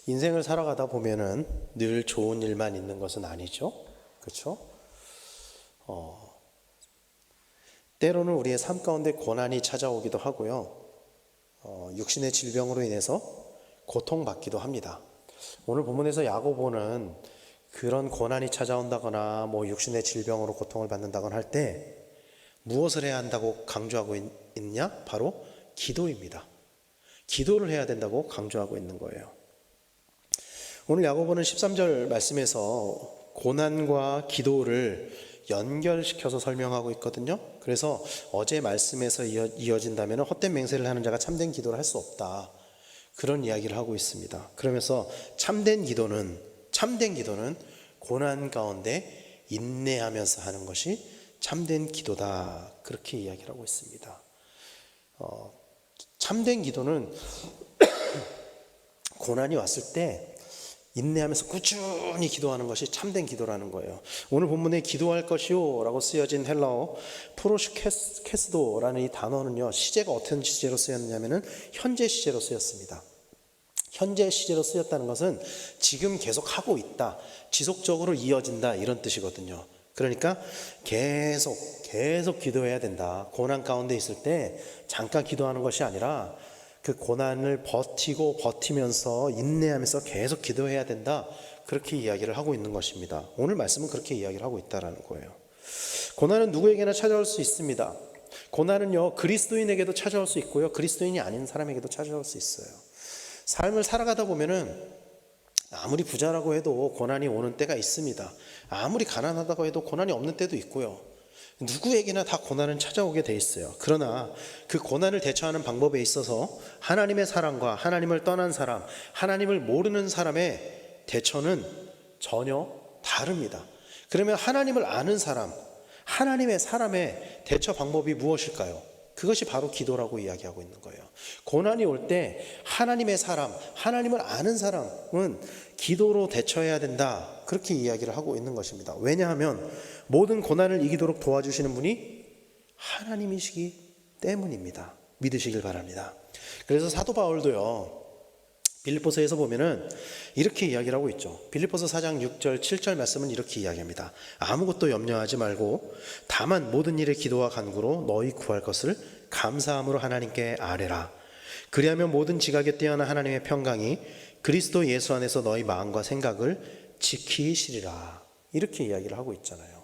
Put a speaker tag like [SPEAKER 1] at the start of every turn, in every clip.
[SPEAKER 1] 인생을 살아가다 보면은 늘 좋은 일만 있는 것은 아니죠. 그렇죠? 때로는 우리의 삶 가운데 고난이 찾아오기도 하고요. 육신의 질병으로 인해서 고통받기도 합니다. 오늘 본문에서 야고보는 그런 고난이 찾아온다거나 육신의 질병으로 고통을 받는다거나 할 때 무엇을 해야 한다고 강조하고 있냐? 바로 기도입니다. 기도를 해야 된다고 강조하고 있는 거예요. 오늘 야고보는 13절 말씀에서 고난과 기도를 연결시켜서 설명하고 있거든요. 그래서 어제 말씀에서 이어진다면 헛된 맹세를 하는 자가 참된 기도를 할 수 없다, 그런 이야기를 하고 있습니다. 그러면서 참된 기도는 고난 가운데 인내하면서 하는 것이 참된 기도다, 그렇게 이야기를 하고 있습니다. 참된 기도는 고난이 왔을 때 인내하면서 꾸준히 기도하는 것이 참된 기도라는 거예요. 오늘 본문에 기도할 것이요 라고 쓰여진 헬라어 프로슈케스도라는 이 단어는요, 시제가 어떤 시제로 쓰였냐면은 현재 시제로 쓰였습니다. 현재 시제로 쓰였다는 것은 지금 계속 하고 있다, 지속적으로 이어진다, 이런 뜻이거든요. 그러니까 계속 기도해야 된다. 고난 가운데 있을 때 잠깐 기도하는 것이 아니라 그 고난을 버티면서 인내하면서 계속 기도해야 된다, 그렇게 이야기를 하고 있는 것입니다. 오늘 말씀은 그렇게 이야기를 하고 있다는 거예요. 고난은 누구에게나 찾아올 수 있습니다. 고난은요, 그리스도인에게도 찾아올 수 있고요, 그리스도인이 아닌 사람에게도 찾아올 수 있어요. 삶을 살아가다 보면은 아무리 부자라고 해도 고난이 오는 때가 있습니다. 아무리 가난하다고 해도 고난이 없는 때도 있고요. 누구에게나 다 고난은 찾아오게 돼 있어요. 그러나 그 고난을 대처하는 방법에 있어서 하나님의 사랑과 하나님을 떠난 사람, 하나님을 모르는 사람의 대처는 전혀 다릅니다. 그러면 하나님을 아는 사람, 하나님의 사람의 대처 방법이 무엇일까요? 그것이 바로 기도라고 이야기하고 있는 거예요. 고난이 올 때 하나님의 사람, 하나님을 아는 사람은 기도로 대처해야 된다, 그렇게 이야기를 하고 있는 것입니다. 왜냐하면 모든 고난을 이기도록 도와주시는 분이 하나님이시기 때문입니다. 믿으시길 바랍니다. 그래서 사도 바울도요, 빌립보서에서 보면은 이렇게 이야기를 하고 있죠. 빌립보서 4장 6절 7절 말씀은 이렇게 이야기합니다. 아무것도 염려하지 말고 다만 모든 일에 기도와 간구로 너희 구할 것을 감사함으로 하나님께 아뢰라. 그리하면 모든 지각에 뛰어난 하나님의 평강이 그리스도 예수 안에서 너희 마음과 생각을 지키시리라, 이렇게 이야기를 하고 있잖아요.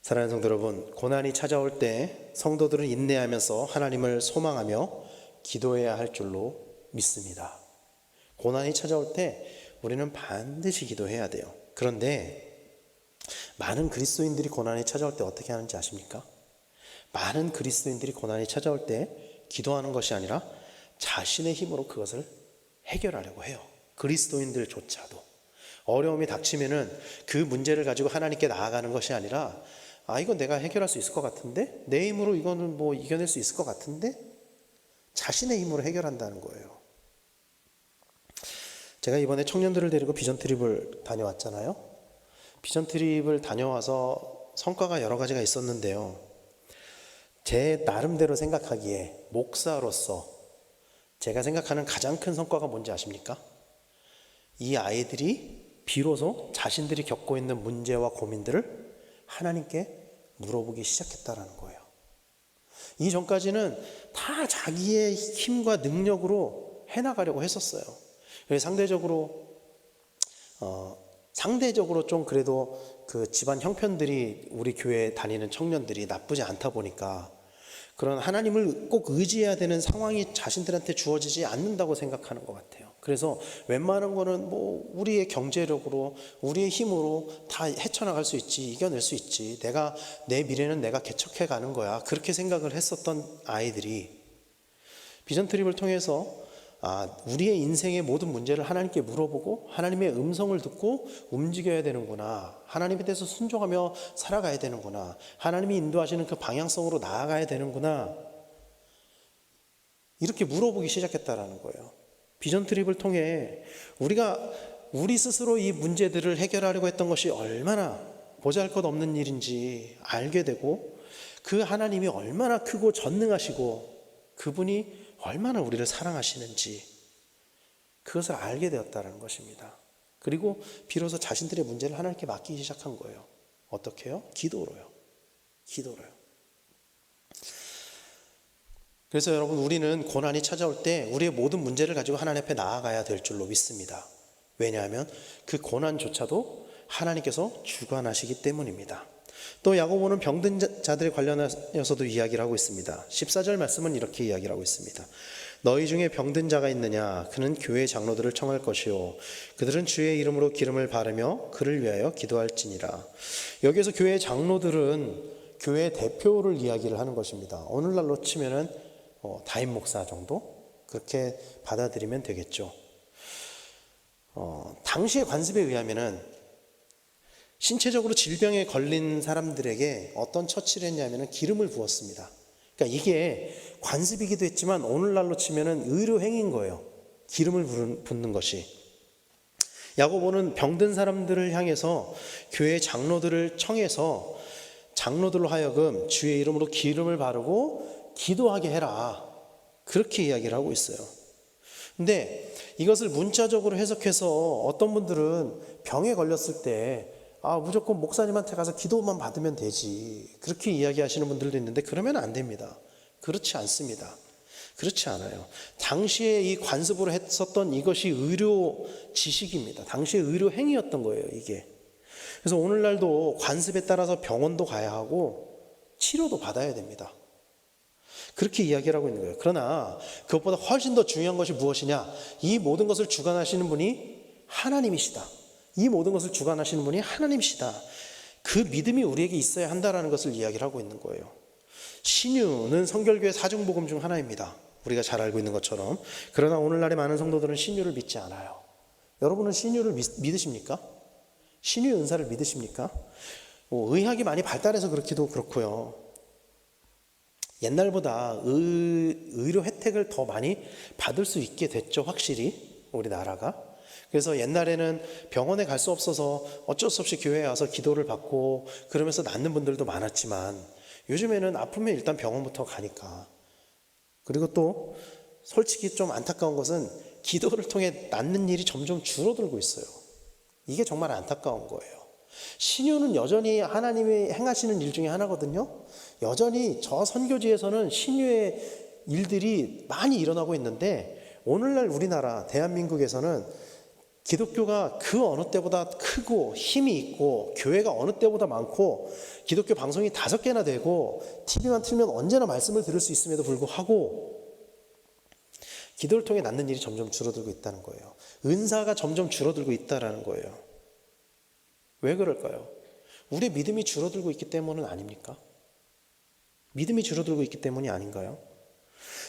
[SPEAKER 1] 사랑하는 성도 여러분, 고난이 찾아올 때 성도들은 인내하면서 하나님을 소망하며 기도해야 할 줄로 믿습니다. 고난이 찾아올 때 우리는 반드시 기도해야 돼요. 그런데 많은 그리스도인들이 고난이 찾아올 때 어떻게 하는지 아십니까? 많은 그리스도인들이 고난이 찾아올 때 기도하는 것이 아니라 자신의 힘으로 그것을 해결하려고 해요. 그리스도인들조차도 어려움이 닥치면은 그 문제를 가지고 하나님께 나아가는 것이 아니라 이건 내가 해결할 수 있을 것 같은데, 내 힘으로 이거는 이겨낼 수 있을 것 같은데, 자신의 힘으로 해결한다는 거예요. 제가 이번에 청년들을 데리고 비전 트립을 다녀왔잖아요. 비전 트립을 다녀와서 성과가 여러 가지가 있었는데요, 제 나름대로 생각하기에 목사로서 제가 생각하는 가장 큰 성과가 뭔지 아십니까? 이 아이들이 비로소 자신들이 겪고 있는 문제와 고민들을 하나님께 물어보기 시작했다라는 거예요. 이전까지는 다 자기의 힘과 능력으로 해나가려고 했었어요. 상대적으로 좀 그래도 그 집안 형편들이 우리 교회 다니는 청년들이 나쁘지 않다 보니까 그런 하나님을 꼭 의지해야 되는 상황이 자신들한테 주어지지 않는다고 생각하는 것 같아요. 그래서 웬만한 거는 우리의 경제력으로, 우리의 힘으로 다 헤쳐나갈 수 있지, 이겨낼 수 있지, 내 미래는 내가 개척해 가는 거야, 그렇게 생각을 했었던 아이들이 비전 트립을 통해서 우리의 인생의 모든 문제를 하나님께 물어보고 하나님의 음성을 듣고 움직여야 되는구나, 하나님에 대해서 순종하며 살아가야 되는구나, 하나님이 인도하시는 그 방향성으로 나아가야 되는구나, 이렇게 물어보기 시작했다라는 거예요. 비전 트립을 통해 우리 스스로 이 문제들을 해결하려고 했던 것이 얼마나 보잘것없는 일인지 알게 되고, 그 하나님이 얼마나 크고 전능하시고 그분이 얼마나 우리를 사랑하시는지, 그것을 알게 되었다는 것입니다. 그리고 비로소 자신들의 문제를 하나님께 맡기기 시작한 거예요. 어떻게 해요? 기도로요. 그래서 여러분, 우리는 고난이 찾아올 때 우리의 모든 문제를 가지고 하나님 앞에 나아가야 될 줄로 믿습니다. 왜냐하면 그 고난조차도 하나님께서 주관하시기 때문입니다. 또 야고보는 병든 자들에 관련해서도 이야기를 하고 있습니다. 14절 말씀은 이렇게 이야기를 하고 있습니다. 너희 중에 병든 자가 있느냐? 그는 교회 장로들을 청할 것이요 그들은 주의 이름으로 기름을 바르며 그를 위하여 기도할지니라. 여기에서 교회 장로들은 교회 대표를 이야기를 하는 것입니다. 오늘날로 치면은 담임 목사 정도 그렇게 받아들이면 되겠죠. 당시의 관습에 의하면은 신체적으로 질병에 걸린 사람들에게 어떤 처치를 했냐면은 기름을 부었습니다. 그러니까 이게 관습이기도 했지만 오늘날로 치면은 의료 행위인 거예요. 기름을 붓는 것이. 야고보는 병든 사람들을 향해서 교회 장로들을 청해서 장로들로 하여금 주의 이름으로 기름을 바르고 기도하게 해라. 그렇게 이야기를 하고 있어요. 근데 이것을 문자적으로 해석해서 어떤 분들은 병에 걸렸을 때 무조건 목사님한테 가서 기도만 받으면 되지. 그렇게 이야기하시는 분들도 있는데 그러면 안 됩니다. 그렇지 않습니다. 그렇지 않아요. 당시에 이 관습으로 했었던 이것이 의료 지식입니다. 당시의 의료 행위였던 거예요, 이게. 그래서 오늘날도 관습에 따라서 병원도 가야 하고 치료도 받아야 됩니다. 그렇게 이야기를 하고 있는 거예요. 그러나 그것보다 훨씬 더 중요한 것이 무엇이냐? 이 모든 것을 주관하시는 분이 하나님이시다. 이 모든 것을 주관하시는 분이 하나님이시다. 그 믿음이 우리에게 있어야 한다는 것을 이야기를 하고 있는 거예요. 신유는 성결교회 사중복음 중 하나입니다. 우리가 잘 알고 있는 것처럼. 그러나 오늘날의 많은 성도들은 신유를 믿지 않아요. 여러분은 신유를 믿으십니까? 신유의 은사를 믿으십니까? 의학이 많이 발달해서 그렇기도 그렇고요. 옛날보다 의료 혜택을 더 많이 받을 수 있게 됐죠, 확실히 우리나라가. 그래서 옛날에는 병원에 갈 수 없어서 어쩔 수 없이 교회에 와서 기도를 받고 그러면서 낫는 분들도 많았지만 요즘에는 아프면 일단 병원부터 가니까. 그리고 또 솔직히 좀 안타까운 것은 기도를 통해 낫는 일이 점점 줄어들고 있어요. 이게 정말 안타까운 거예요. 신유는 여전히 하나님이 행하시는 일 중에 하나거든요. 여전히 저 선교지에서는 신유의 일들이 많이 일어나고 있는데 오늘날 우리나라 대한민국에서는 기독교가 그 어느 때보다 크고 힘이 있고 교회가 어느 때보다 많고 기독교 방송이 5개나 되고 TV만 틀면 언제나 말씀을 들을 수 있음에도 불구하고 기도를 통해 낫는 일이 점점 줄어들고 있다는 거예요. 은사가 점점 줄어들고 있다는 거예요. 왜 그럴까요? 우리의 믿음이 줄어들고 있기 때문은 아닙니까? 믿음이 줄어들고 있기 때문이 아닌가요?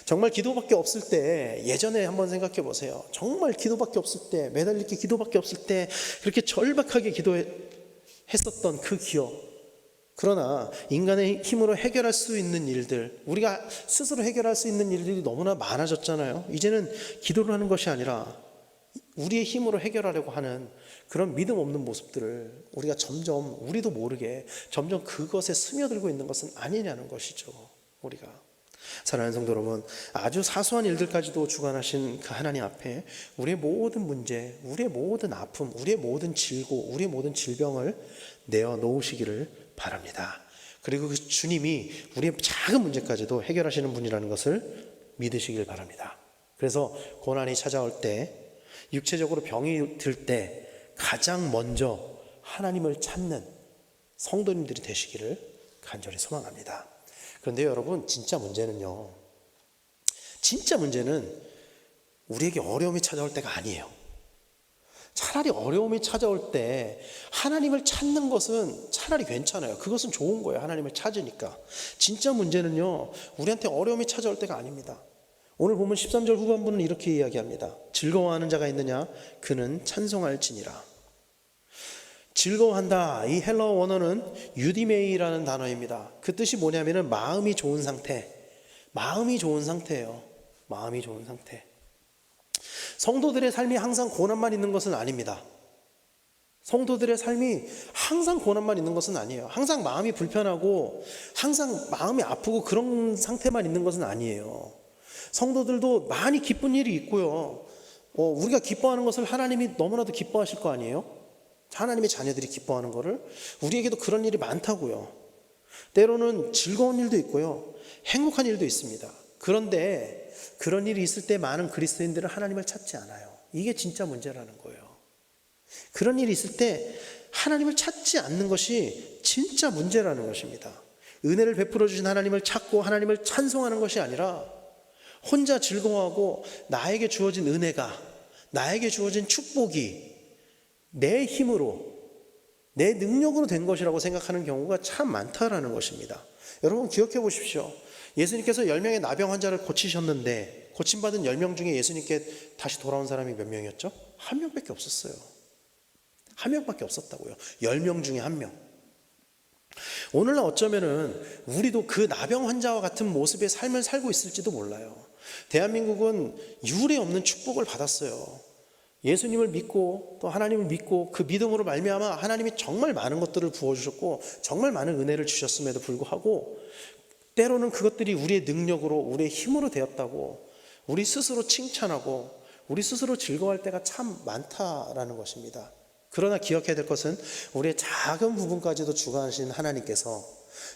[SPEAKER 1] 정말 기도밖에 없을 때, 예전에 한번 생각해 보세요. 정말 기도밖에 없을 때, 매달릴 게 기도밖에 없을 때 그렇게 절박하게 기도했었던 그 기억. 그러나 인간의 힘으로 해결할 수 있는 일들, 우리가 스스로 해결할 수 있는 일들이 너무나 많아졌잖아요. 이제는 기도를 하는 것이 아니라 우리의 힘으로 해결하려고 하는 그런 믿음 없는 모습들을 우리가 점점 우리도 모르게 점점 그것에 스며들고 있는 것은 아니냐는 것이죠. 우리가 사랑하는 성도 여러분, 아주 사소한 일들까지도 주관하신 그 하나님 앞에 우리의 모든 문제, 우리의 모든 아픔, 우리의 모든 질고, 우리의 모든 질병을 내어놓으시기를 바랍니다. 그리고 그 주님이 우리의 작은 문제까지도 해결하시는 분이라는 것을 믿으시길 바랍니다. 그래서 고난이 찾아올 때, 육체적으로 병이 들 때 가장 먼저 하나님을 찾는 성도님들이 되시기를 간절히 소망합니다. 그런데 여러분, 진짜 문제는 우리에게 어려움이 찾아올 때가 아니에요. 차라리 어려움이 찾아올 때 하나님을 찾는 것은 차라리 괜찮아요. 그것은 좋은 거예요. 하나님을 찾으니까. 진짜 문제는요, 우리한테 어려움이 찾아올 때가 아닙니다. 오늘 보면 13절 후반부는 이렇게 이야기합니다. 즐거워하는 자가 있느냐? 그는 찬송할지니라. 즐거워한다. 이 헬라어 원어는 유디메이라는 단어입니다. 그 뜻이 뭐냐면은 마음이 좋은 상태. 마음이 좋은 상태예요. 마음이 좋은 상태. 성도들의 삶이 항상 고난만 있는 것은 아닙니다. 성도들의 삶이 항상 고난만 있는 것은 아니에요. 항상 마음이 불편하고 항상 마음이 아프고 그런 상태만 있는 것은 아니에요. 성도들도 많이 기쁜 일이 있고요. 우리가 기뻐하는 것을 하나님이 너무나도 기뻐하실 거 아니에요? 하나님의 자녀들이 기뻐하는 거를. 우리에게도 그런 일이 많다고요. 때로는 즐거운 일도 있고요, 행복한 일도 있습니다. 그런데 그런 일이 있을 때 많은 그리스도인들은 하나님을 찾지 않아요. 이게 진짜 문제라는 거예요. 그런 일이 있을 때 하나님을 찾지 않는 것이 진짜 문제라는 것입니다. 은혜를 베풀어 주신 하나님을 찾고 하나님을 찬송하는 것이 아니라 혼자 즐거워하고 나에게 주어진 은혜가, 나에게 주어진 축복이 내 힘으로, 내 능력으로 된 것이라고 생각하는 경우가 참 많다라는 것입니다. 여러분 기억해 보십시오. 예수님께서 10명의 나병 환자를 고치셨는데 고침받은 10명 중에 예수님께 다시 돌아온 사람이 몇 명이었죠? 한 명밖에 없었어요. 한 명밖에 없었다고요. 10명 중에 한 명. 오늘날 어쩌면은 우리도 그 나병 환자와 같은 모습의 삶을 살고 있을지도 몰라요. 대한민국은 유례 없는 축복을 받았어요. 예수님을 믿고 또 하나님을 믿고 그 믿음으로 말미암아 하나님이 정말 많은 것들을 부어주셨고 정말 많은 은혜를 주셨음에도 불구하고 때로는 그것들이 우리의 능력으로, 우리의 힘으로 되었다고 우리 스스로 칭찬하고 우리 스스로 즐거워할 때가 참 많다라는 것입니다. 그러나 기억해야 될 것은 우리의 작은 부분까지도 주관하신 하나님께서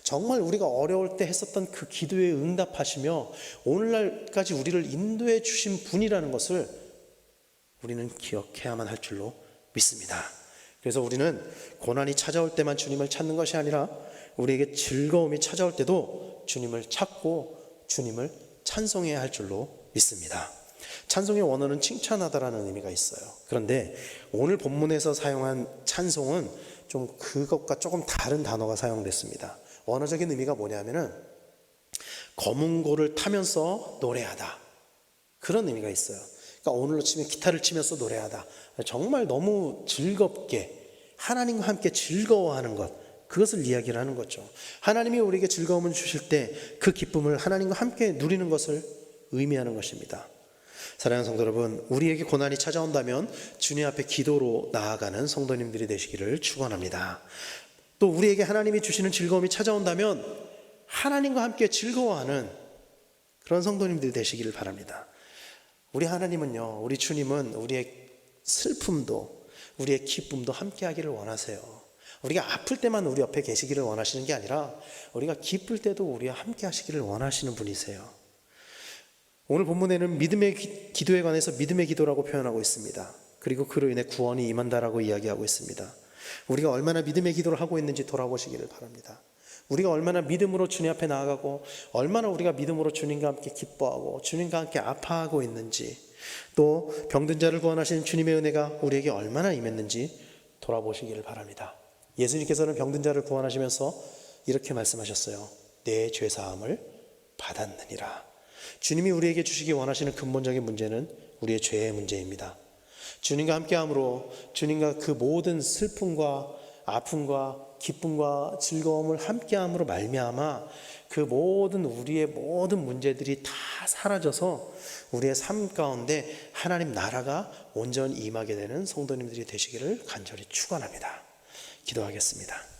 [SPEAKER 1] 정말 우리가 어려울 때 했었던 그 기도에 응답하시며 오늘날까지 우리를 인도해 주신 분이라는 것을 우리는 기억해야만 할 줄로 믿습니다. 그래서 우리는 고난이 찾아올 때만 주님을 찾는 것이 아니라 우리에게 즐거움이 찾아올 때도 주님을 찾고 주님을 찬송해야 할 줄로 믿습니다. 찬송의 원어는 칭찬하다라는 의미가 있어요. 그런데 오늘 본문에서 사용한 찬송은 좀 그것과 조금 다른 단어가 사용됐습니다. 원어적인 의미가 뭐냐면은 검은 고를 타면서 노래하다, 그런 의미가 있어요. 그러니까 오늘로 치면 기타를 치면서 노래하다, 정말 너무 즐겁게 하나님과 함께 즐거워하는 것, 그것을 이야기를 하는 거죠. 하나님이 우리에게 즐거움을 주실 때 그 기쁨을 하나님과 함께 누리는 것을 의미하는 것입니다. 사랑하는 성도 여러분, 우리에게 고난이 찾아온다면 주님 앞에 기도로 나아가는 성도님들이 되시기를 축원합니다. 또 우리에게 하나님이 주시는 즐거움이 찾아온다면 하나님과 함께 즐거워하는 그런 성도님들이 되시기를 바랍니다. 우리 하나님은요, 우리 주님은 우리의 슬픔도 우리의 기쁨도 함께 하기를 원하세요. 우리가 아플 때만 우리 옆에 계시기를 원하시는 게 아니라 우리가 기쁠 때도 우리와 함께 하시기를 원하시는 분이세요. 오늘 본문에는 믿음의 기도에 관해서 믿음의 기도라고 표현하고 있습니다. 그리고 그로 인해 구원이 임한다라고 이야기하고 있습니다. 우리가 얼마나 믿음의 기도를 하고 있는지 돌아보시기를 바랍니다. 우리가 얼마나 믿음으로 주님 앞에 나아가고 얼마나 우리가 믿음으로 주님과 함께 기뻐하고 주님과 함께 아파하고 있는지, 또 병든 자를 구원하시는 주님의 은혜가 우리에게 얼마나 임했는지 돌아보시기를 바랍니다. 예수님께서는 병든 자를 구원하시면서 이렇게 말씀하셨어요. 내 죄사함을 받았느니라. 주님이 우리에게 주시기 원하시는 근본적인 문제는 우리의 죄의 문제입니다. 주님과 함께함으로 주님과 그 모든 슬픔과 아픔과 기쁨과 즐거움을 함께함으로 말미암아 그 모든 우리의 모든 문제들이 다 사라져서 우리의 삶 가운데 하나님 나라가 온전히 임하게 되는 성도님들이 되시기를 간절히 축원합니다. 기도하겠습니다.